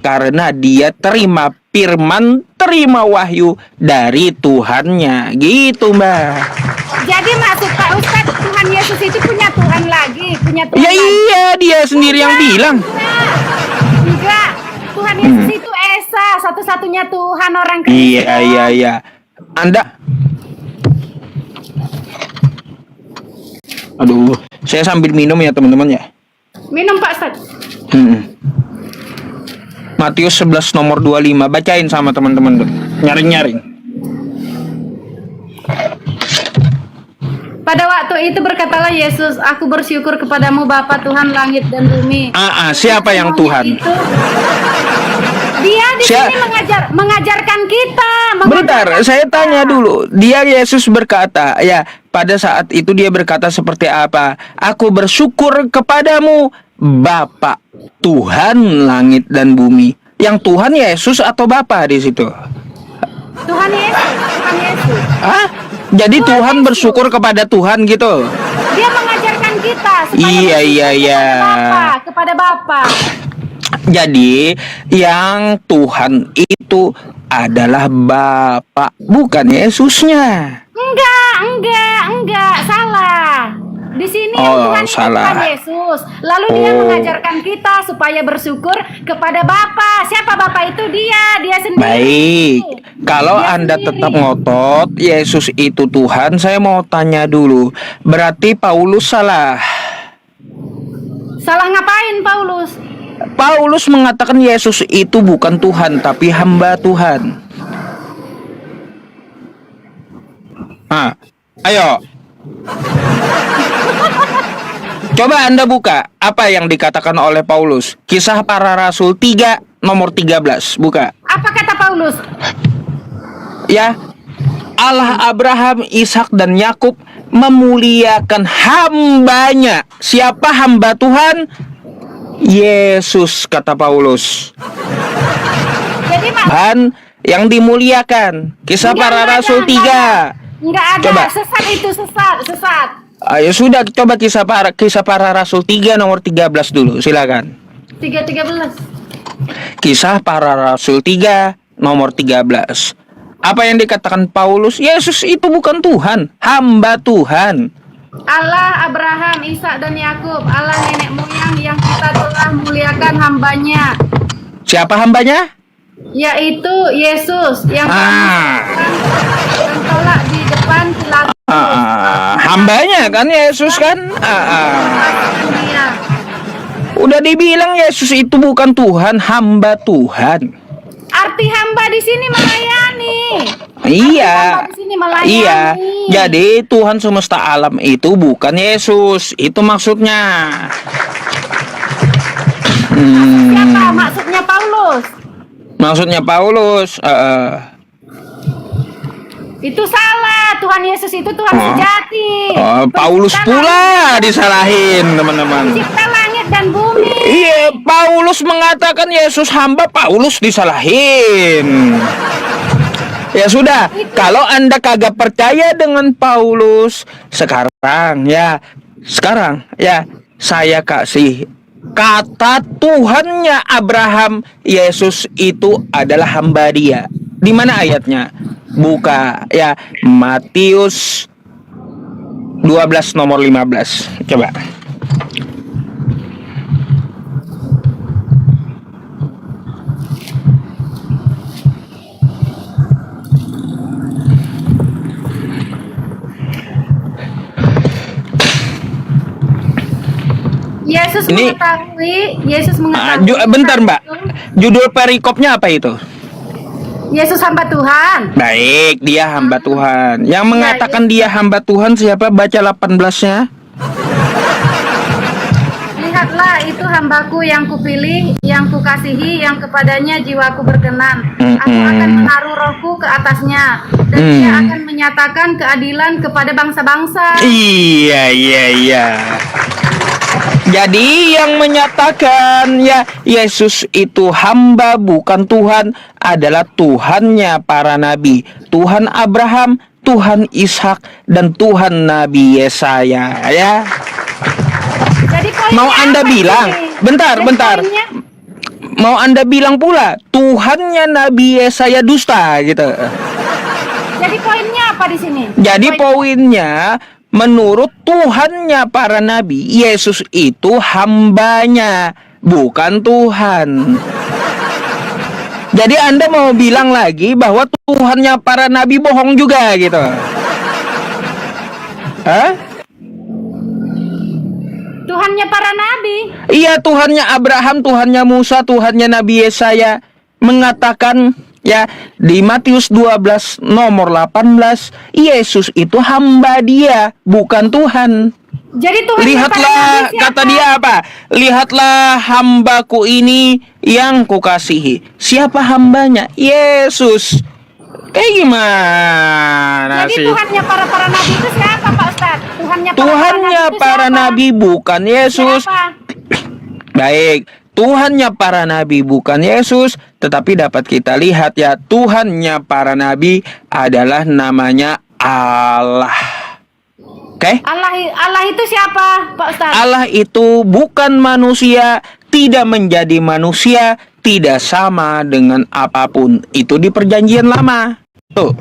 karena dia terima firman, terima wahyu dari Tuhannya. Gitu, Mbak. Jadi maksud Pak Ustadz, Tuhan Yesus itu punya Tuhan lagi, punya Tuhan Ya lagi. iya, dia sendiri yang bilang. Enggak, Tuhan Yesus itu Esa, satu-satunya Tuhan orang Kristen. Iya. Anda, aduh, saya sambil minum ya teman-teman ya. Minum Pak Ustadz. Matius 11 nomor 25, bacain sama teman-teman tuh. Nyaring-nyaring. Pada waktu itu berkatalah Yesus, aku bersyukur kepadamu Bapa Tuhan langit dan bumi. Siapa yang Tuhan? Dia di sini mengajarkan kita. Bentar, saya tanya dulu. Dia Yesus berkata, ya, pada saat itu dia berkata seperti apa? Aku bersyukur kepadamu Bapa Tuhan langit dan bumi. Yang Tuhan Yesus atau Bapa di situ? Tuhan Yesus. Jadi Tuhan bersyukur kepada Tuhan gitu. Dia mengajarkan kita supaya kepada Bapa. Jadi yang Tuhan itu adalah Bapa, bukan Yesusnya. Enggak, salah. Di sini yang Tuhan salah. Tuhan Yesus. Lalu dia mengajarkan kita supaya bersyukur kepada Bapa. Siapa Bapa itu? Dia sendiri. Baik. Kalau Anda tetap ngotot Yesus itu Tuhan, saya mau tanya dulu. Berarti Paulus salah. Salah ngapain Paulus? Paulus mengatakan Yesus itu bukan Tuhan tapi hamba Tuhan. Ayo. Coba Anda buka apa yang dikatakan oleh Paulus. Kisah Para Rasul 3 nomor 13. Buka. Apa kata Paulus? Ya, Allah Abraham, Ishak dan Yakub memuliakan hambanya. Siapa hamba Tuhan? Yesus, kata Paulus. Jadi Tuhan yang dimuliakan. Kisah Para Rasul 3. Enggak ada. Coba. Sesat itu, sesat. Ayo sudah, coba kisah para Rasul 3 nomor 13 dulu, silakan. 3:13. Kisah Para Rasul 3 nomor 13. Apa yang dikatakan Paulus? Yesus itu bukan Tuhan, hamba Tuhan. Allah Abraham, Ishak dan Yakub, Allah nenek moyang yang kita telah muliakan hambanya. Siapa hambanya? Yaitu Yesus yang tolak di depan Pilatus. Hambanya kan Yesus kan? Udah dibilang Yesus itu bukan Tuhan, hamba Tuhan. Arti hamba di sini melayani. Iya. Jadi Tuhan semesta alam itu bukan Yesus. Itu maksudnya. Siapa maksudnya Paulus? Maksudnya Paulus. Itu salah. Tuhan Yesus itu Tuhan sejati. Paulus pula disalahin, teman-teman. Pencipta langit dan bumi. Iya, Paulus mengatakan Yesus hamba, Paulus disalahin. Ya sudah, kalau Anda kagak percaya dengan Paulus, sekarang ya, saya kasih kata Tuhannya Abraham, Yesus itu adalah hamba dia. Di mana ayatnya? Buka ya, Matius 12 nomor 15. Coba. Yesus mengetahui. Bentar Mbak, judul perikopnya apa itu? Yesus hamba Tuhan. Baik, dia hamba Tuhan. Yang mengatakan dia hamba Tuhan siapa? Baca 18-nya. Lihatlah, itu hambaku yang kupilih, yang kukasihi, yang kepadanya jiwaku berkenan. Aku akan menaruh rohku ke atasnya, dan dia akan menyatakan keadilan kepada bangsa-bangsa. Iya. Jadi yang menyatakan ya Yesus itu hamba bukan Tuhan adalah Tuhannya para nabi, Tuhan Abraham, Tuhan Ishak dan Tuhan Nabi Yesaya ya. Jadi mau Anda bilang, bentar. mau Anda bilang pula Tuhannya Nabi Yesaya dusta gitu. Jadi poinnya apa di sini? Jadi poinnya, menurut Tuhannya para nabi, Yesus itu hambanya, bukan Tuhan. Jadi Anda mau bilang lagi bahwa Tuhannya para nabi bohong juga gitu? Hah? Tuhannya para nabi. Iya, Tuhannya Abraham, Tuhannya Musa, Tuhannya Nabi Yesaya mengatakan ya di Matius 12 nomor 18, Yesus itu hamba dia, bukan Tuhan. Jadi Tuhan Lihatlah, kata dia apa? Lihatlah hambaku ini yang kukasihi. Siapa hambanya? Yesus. Kayak gimana Jadi sih? Tuhannya para nabi itu siapa, Pak Ustadz? Tuhannya Para nabi bukan Yesus. Siapa? Baik, Tuhannya para nabi bukan Yesus, tetapi dapat kita lihat ya, Tuhannya para nabi adalah namanya Allah. Oke? Allah itu siapa, Pak Ustadz? Allah itu bukan manusia, tidak menjadi manusia, tidak sama dengan apapun. Itu di perjanjian lama. Tuh.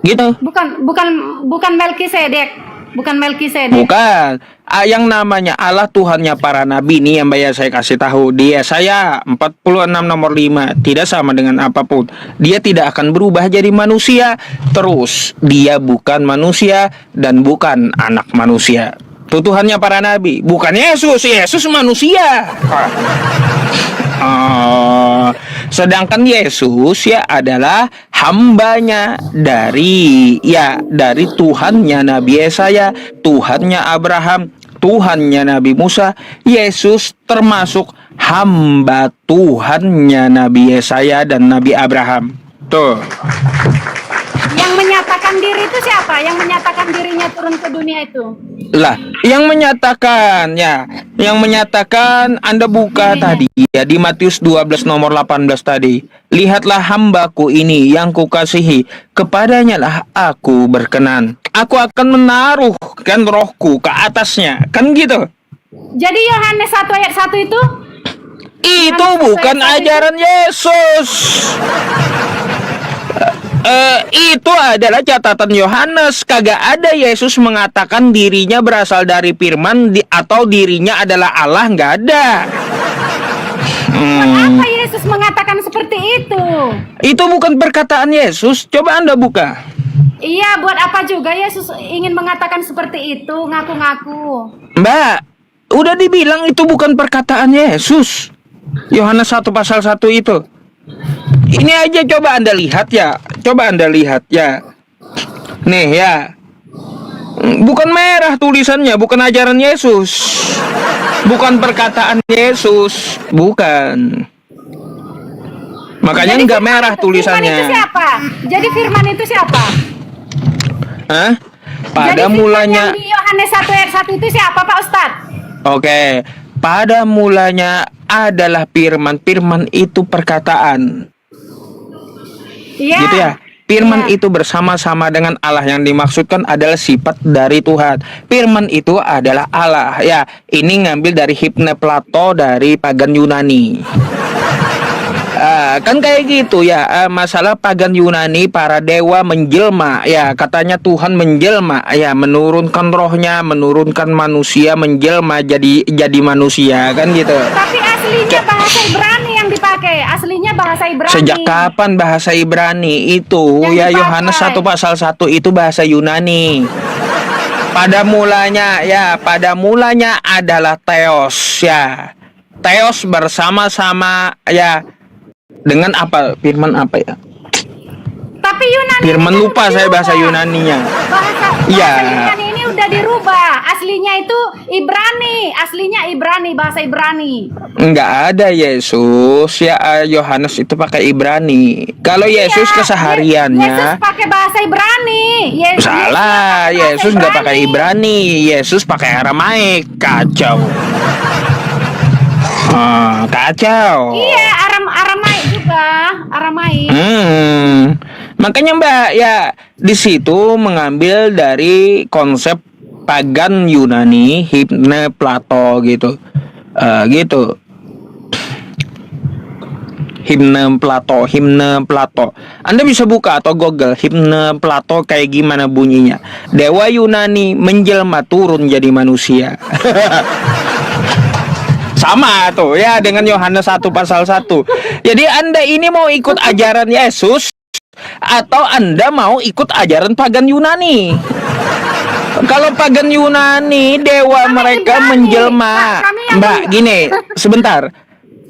Gitu. Bukan Melkisedek. Bukan Melkisedek. Bukan. Yang namanya Allah Tuhannya para nabi ini yang saya kasih tahu. Dia saya 46 nomor 5 tidak sama dengan apapun. Dia tidak akan berubah jadi manusia. Terus dia bukan manusia dan bukan anak manusia. Itu Tuhannya para nabi, bukan Yesus. Yesus manusia. Sedangkan Yesus ya adalah hambanya dari Tuhannya Nabi Yesaya, Tuhannya Abraham, Tuhannya Nabi Musa. Yesus termasuk hamba Tuhannya Nabi Yesaya dan Nabi Abraham. Tuh. Yang menyatakan diri itu siapa? Yang menyatakan dirinya turun ke dunia itu? Lah, yang menyatakan Anda buka tadi ya di Matius 12 nomor 18 tadi. Lihatlah hambaku ini yang kukasihi, kepadanya lah aku berkenan. Aku akan menaruhkan rohku ke atasnya. Kan gitu. Jadi Yohanes 1 ayat 1 itu? Itu bukan ajaran Yesus. Itu adalah catatan Yohanes. Kagak ada Yesus mengatakan dirinya berasal dari firman atau dirinya adalah Allah, nggak ada. Kenapa Yesus mengatakan seperti itu? Itu bukan perkataan Yesus. Coba Anda buka. Iya, buat apa juga Yesus ingin mengatakan seperti itu, ngaku-ngaku? Mbak, udah dibilang itu bukan perkataan Yesus. Yohanes 1 pasal 1 itu. Ini aja coba Anda lihat ya. Nih ya. Bukan merah tulisannya, bukan ajaran Yesus. Bukan perkataan Yesus, bukan. Makanya nggak merah tulisannya. Firman itu siapa? Jadi firman itu siapa? Hah? Pada Jadi mulanya yang di Yohanes 1 ayat 1 itu siapa, Pak Ustadz? Oke, pada mulanya adalah firman. Firman itu perkataan. Iya. Gitu ya. Firman Iya. itu bersama-sama dengan Allah, yang dimaksudkan adalah sifat dari Tuhan. Firman itu adalah Allah. Ya, ini ngambil dari Hipne Plato dari pagan Yunani. Kan kayak gitu ya, masalah pagan Yunani, para dewa menjelma ya, katanya Tuhan menjelma ya, menurunkan rohnya, menurunkan manusia, menjelma jadi manusia, kan gitu. Tapi aslinya bahasa Ibrani yang dipakai. Aslinya bahasa Ibrani. Sejak kapan bahasa Ibrani itu? Yang Ya dipakai. Yohanes 1 pasal 1 itu bahasa Yunani. Pada mulanya adalah Theos ya. Theos bersama-sama ya dengan apa? Firman apa ya? Tapi Yunani. Firman ini kan lupa udah saya dirubah. bahasa Yunaninya. Bahasa Iya. Yunani ini udah dirubah. Aslinya itu Ibrani. Aslinya Ibrani, bahasa Ibrani. Enggak ada Yesus ya, Yohanes itu pakai Ibrani. Kalau Yesus Iya, kesehariannya Yesus pakai bahasa Ibrani. salah, Yesus nggak pakai Ibrani, Yesus pakai Aramaik. Kacau. Kacau. Iya, Aramaik juga. Aramaik. Makanya Mbak ya di situ mengambil dari konsep pagan Yunani, Hipne Plato gitu. Gitu. Himne Plato. Anda bisa buka atau Google himne Plato kayak gimana bunyinya. Dewa Yunani menjelma turun jadi manusia. Sama tuh ya dengan Yohanes 1 pasal 1. Jadi Anda ini mau ikut ajaran Yesus atau Anda mau ikut ajaran pagan Yunani? Kalau pagan Yunani, dewa mereka menjelma. Mbak, gini, sebentar.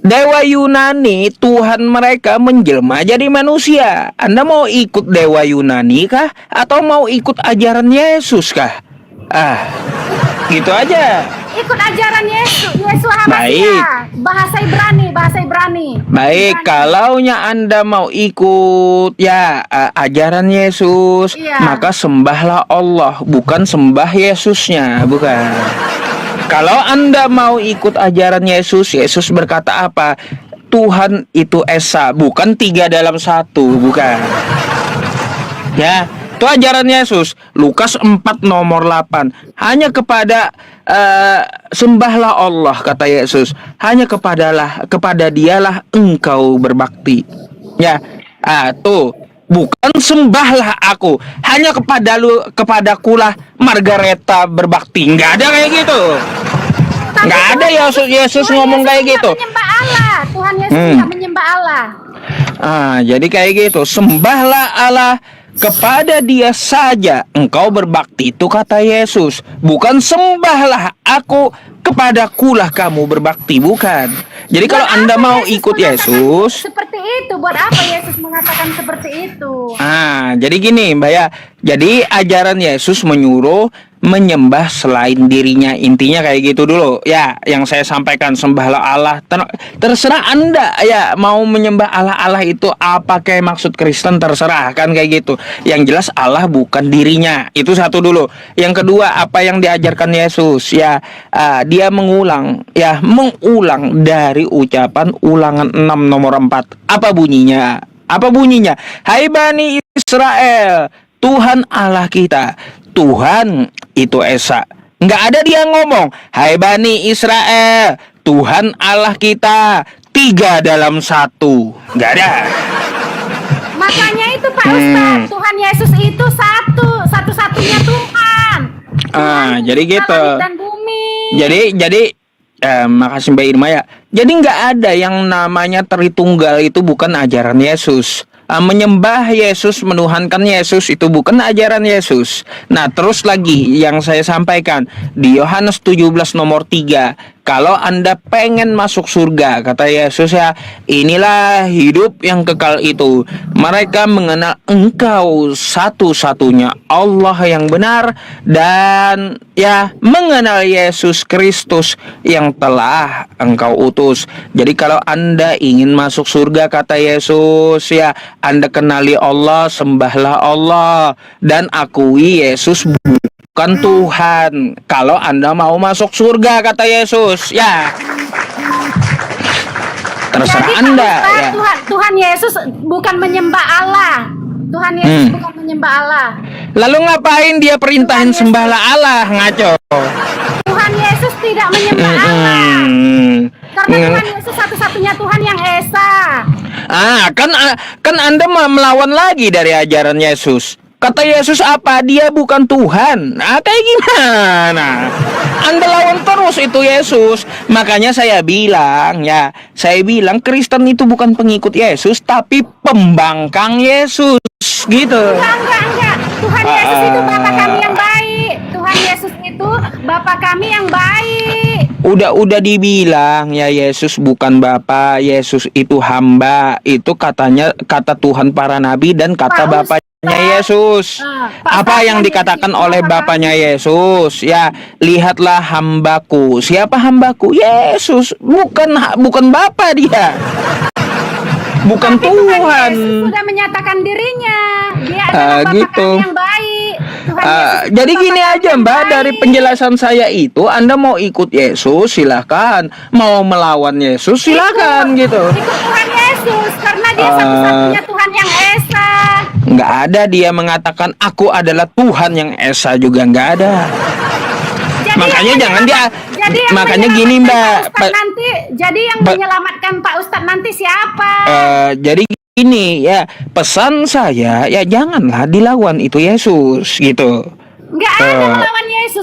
Dewa Yunani, Tuhan mereka menjelma jadi manusia. Anda mau ikut dewa Yunani kah? Atau mau ikut ajaran Yesus kah? Gitu aja. Ikut ajaran Yesus Baik. Bahasa Ibrani. Baik, kalaunya Anda mau ikut ajaran Yesus, maka sembahlah Allah, bukan sembah Yesusnya, bukan. Kalau Anda mau ikut ajaran Yesus, Yesus berkata apa? Tuhan itu Esa, bukan 3 dalam 1, bukan. Ya, itu ajaran Yesus. Lukas 4 nomor 8. Hanya kepada sembahlah Allah, kata Yesus. Hanya kepada Dialah engkau berbakti. Ya, tuh. Bukan sembahlah aku, hanya kepadakulah Margareta berbakti. Nggak ada kayak gitu. Nggak ada Yesus ngomong kayak gitu. Menyembah Allah. Tuhan Yesus tidak menyembah Allah. Jadi kayak gitu. Sembahlah Allah, kepada Dia saja engkau berbakti. Itu kata Yesus. Bukan sembahlah aku, kepadakulah kamu berbakti. Bukan. Jadi kalau Anda mau ikut Yesus, seperti itu, buat apa Yesus mengatakan seperti itu? Jadi gini Mbak ya. Jadi ajaran Yesus menyuruh menyembah selain dirinya. Intinya kayak gitu dulu. Ya, yang saya sampaikan, sembahlah Allah. Terserah Anda ya mau menyembah Allah itu apa kayak maksud Kristen, terserah kan kayak gitu. Yang jelas Allah bukan dirinya. Itu satu dulu. Yang kedua, apa yang diajarkan Yesus? Ya, dia mengulang dari ucapan Ulangan 6 nomor 4. Apa bunyinya? Hai Bani Israel, Tuhan Allah kita, Tuhan itu Esa. Nggak ada dia ngomong, hai Bani Israel, Tuhan Allah kita, 3 dalam 1. Nggak ada. Makanya itu Pak Ustadz, Tuhan Yesus itu satu-satunya Tuhan. Jadi gitu. Langit dan bumi. Jadi makasih Mbak Irma ya. Jadi nggak ada yang namanya Tritunggal, itu bukan ajaran Yesus. Menyembah Yesus, menuhankan Yesus itu bukan ajaran Yesus. Nah, terus lagi yang saya sampaikan di Yohanes 17 nomor 3. Kalau Anda pengen masuk surga, kata Yesus ya, inilah hidup yang kekal itu, mereka mengenal engkau satu-satunya Allah yang benar, dan ya mengenal Yesus Kristus yang telah engkau utus. Jadi kalau Anda ingin masuk surga, kata Yesus ya, Anda kenali Allah, sembahlah Allah, dan akui Yesus bukan Tuhan. Kalau Anda mau masuk surga, kata Yesus ya, terserah Jadi, Anda Ustaz, ya. Tuhan Yesus bukan menyembah Allah. Tuhan Yesus bukan menyembah Allah. Lalu ngapain dia perintahin sembahlah Allah? Ngaco. Tuhan Yesus tidak menyembah Allah. Karena Tuhan Yesus satu-satunya Tuhan yang Esa. Kan Anda melawan lagi dari ajaran Yesus. Kata Yesus apa? Dia bukan Tuhan. Kayak gimana? Anda lawan terus itu Yesus. Makanya saya bilang Kristen itu bukan pengikut Yesus, tapi pembangkang Yesus. Gitu. Enggak. Tuhan Yesus itu Bapa kami yang baik. Tuhan Yesus itu Bapa kami yang baik. Udah dibilang ya, Yesus bukan Bapa, Yesus itu hamba. Itu kata Tuhan para nabi dan kata Bapaknya Yesus. Apa yang dikatakan oleh Bapaknya Yesus? Ya, lihatlah hambaku. Siapa hambaku? Yesus. Bukan Bapa dia. Bukan Tapi Tuhan. Yesus sudah menyatakan dirinya. Dia adalah Bapa gitu. kami yang baik. Tuhan Yesus Jadi Bapa gini kami aja yang Mbak, baik. dari penjelasan saya itu, Anda mau ikut Yesus silahkan, mau melawan Yesus silahkan gitu. Ikut Tuhan Yesus karena dia satu-satunya Tuhan yang Esa. Nggak ada dia mengatakan aku adalah Tuhan yang Esa juga, nggak ada. Makanya yang jangan dia. jadi yang Makanya gini menyelamatkan Mbak. Pak Ustadz nanti, jadi yang menyelamatkan Pak Ustadz nanti siapa? Jadi gini ya, pesan saya ya janganlah dilawan itu Yesus gitu. Nggak ada melawan Yesus.